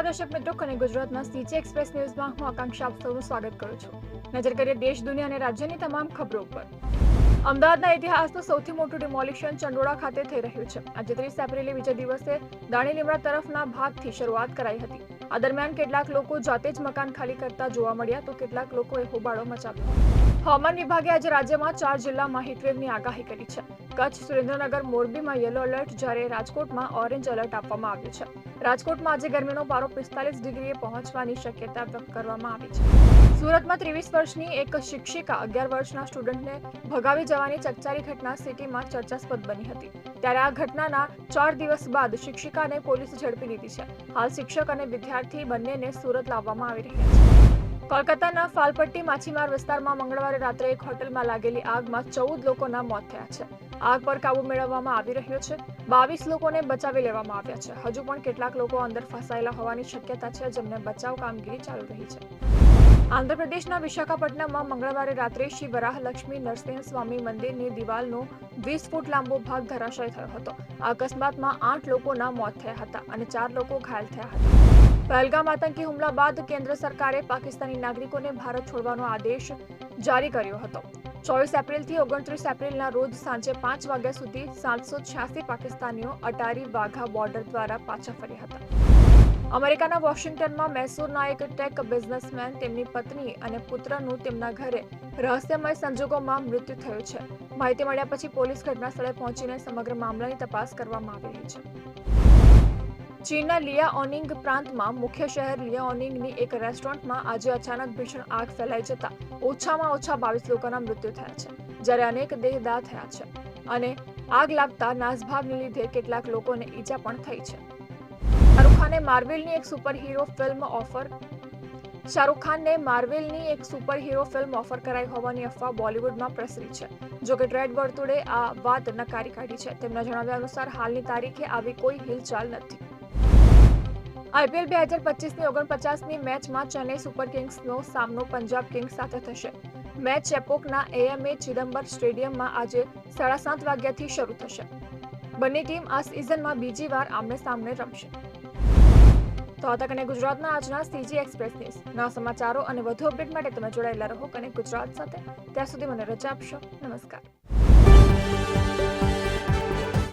નમસ્કાર દર્શક મિત્રો, કનેક્ટ ગુજરાતના સીજી એક્સપ્રેસ ન્યૂઝમાં હું આકાંક્ષા આપ સૌનું સ્વાગત કરું છું। નજર કરીએ દેશ, દુનિયા અને રાજ્યની તમામ ખબરો પર। અમદાવાદના ઇતિહાસનું સૌથી મોટું ડિમોલિશન ચંડોળા ખાતે થઈ રહ્યું છે। આજે 30 એપ્રિલે બીજા દિવસે દાણી લીમડા તરફના ભાગથી શરૂઆત કરાઈ હતી। આ દરમિયાન કેટલાક લોકો જાતે જ મકાન ખાલી કરતા જોવા મળ્યા તો કેટલાક લોકોએ હોબાળો મચાવ્યો। હવામાન વિભાગે આજે રાજ્યમાં 4 જિલ્લામાં હીટવેવની આગાહી કરી છે। કચ્છ, સુરેન્દ્રનગર, મોરબીમાં યલો એલર્ટ, જ્યારે રાજકોટમાં ઓરેન્જ એલર્ટ આપવામાં આવ્યું છે। રાજકોટમાં આજે ગરમીનો પારો 45 ડિગ્રીએ પહોંચવાની શક્યતા વ્યક્ત કરવામાં આવી છે। સુરતમાં 23 વર્ષની એક શિક્ષિકા 11 વર્ષના સ્ટુડન્ટને ભગાવી જવાની ચકચારી ઘટના સિટીમાં ચર્ચાસ્પદ બની હતી। ત્યારે આ ઘટનાના 4 દિવસ બાદ શિક્ષિકાને પોલીસે ઝડપી લીધી છે। હાલ શિક્ષક અને વિદ્યાર્થી બંનેને સુરત લાવવામાં આવી રહ્યા છે। કોલકાતાના ફાલપટ્ટી માછીમાર વિસ્તારમાં મંગળવારે રાત્રે એક હોટલમાં લાગેલી આગમાં 14 લોકોના મોત થયા છે। આગ પર કાબુ મેળવવામાં આવી રહ્યો છે। 22 લોકોને બચાવી લેવામાં આવ્યા છે। હજુ પણ કેટલાક લોકો અંદર ફસાયેલા હોવાની શક્યતા છે, જેમને બચાવ કામગીરી ચાલુ રહી છે। આંધ્રપ્રદેશના વિશાખાપટ્ટનમમાં મંગળવારે રાત્રે શ્રી વરાહલક્ષ્મી નરસિંહ સ્વામી મંદિરની દિવાલનો 20 ફૂટ લાંબો ભાગ ધરાશાયી થયો હતો। આ અકસ્માતમાં 8 લોકોના મોત થયા હતા અને 4 લોકો ઘાયલ થયા હતા। પહેલગામ આતંકી હુમલા બાદ કેન્દ્ર સરકારે પાકિસ્તાની નાગરિકોને ભારત છોડવાનો આદેશ જારી કર્યો હતો। 24 એપ્રિલથી 29 એપ્રિલના રોજ સાંજે 5 વાગ્યા સુધી 786 પાકિસ્તાનીઓ અટારી વાઘા બોર્ડર દ્વારા પાછા ફર્યા હતા। અમેરિકાના વોશિંગ્ટનમાં મૈસૂરના એક ટેક બિઝનેસમેન, તેમની પત્ની અને પુત્રનું તેમના ઘરે રહસ્યમય સંજોગોમાં મૃત્યુ થયું છે। માહિતી મળ્યા પછી પોલીસ ઘટના સ્થળે પહોંચીને સમગ્ર મામલાની તપાસ કરવામાં આવી રહી છે। ચીનના લિયાઓનિંગ પ્રાંતમાં મુખ્ય શહેર લિયાઓનિંગની એક રેસ્ટોરન્ટમાં આજે અચાનક ભીષણ આગ ફેલાઈ જતા ઓછામાં ઓછા 22 લોકોના મૃત્યુ થયા છે, જ્યારે અનેક દેહદાહ થયા છે અને આગ લાગતા નાસભાગને લીધે કેટલાક લોકોને ઈજા પણ થઈ છે। શાહરૂખ ખાનને માર્વેલની એક સુપરહીરો ફિલ્મ ઓફર કરાઈ હોવાની અફવા બોલિવૂડમાં પ્રસરી છે। જો કે ટ્રેડ વર્તુળે આ વાત નકારી કાઢી છે। તેમના જણાવ્યા અનુસાર હાલની તારીખે આવી કોઈ હિલચાલ નથી। આઈપીએલ 2025ની 49મી મેચમાં ચેન્નઈ સુપર કિંગ્સનો સામનો પંજાબ કિંગ્સ સાથે થશે। મેચ ચેપોકના એએમએ ચિદમ્બર સ્ટેડિયમમાં આજે 7:30 વાગ્યાથી શરૂ થશે। બંને ટીમ આ સિઝનમાં બીજી વાર આમને સામને રમશે। તો આ તક ગુજરાતના આજના સીજી એક્સપ્રેસ ન્યૂઝના સમાચારો અને વધુ અપડેટ માટે તમે જોડાયેલા રહો કનેક્ટ ગુજરાત સાથે। ત્યાં સુધી મને રજા આપશો। નમસ્કાર।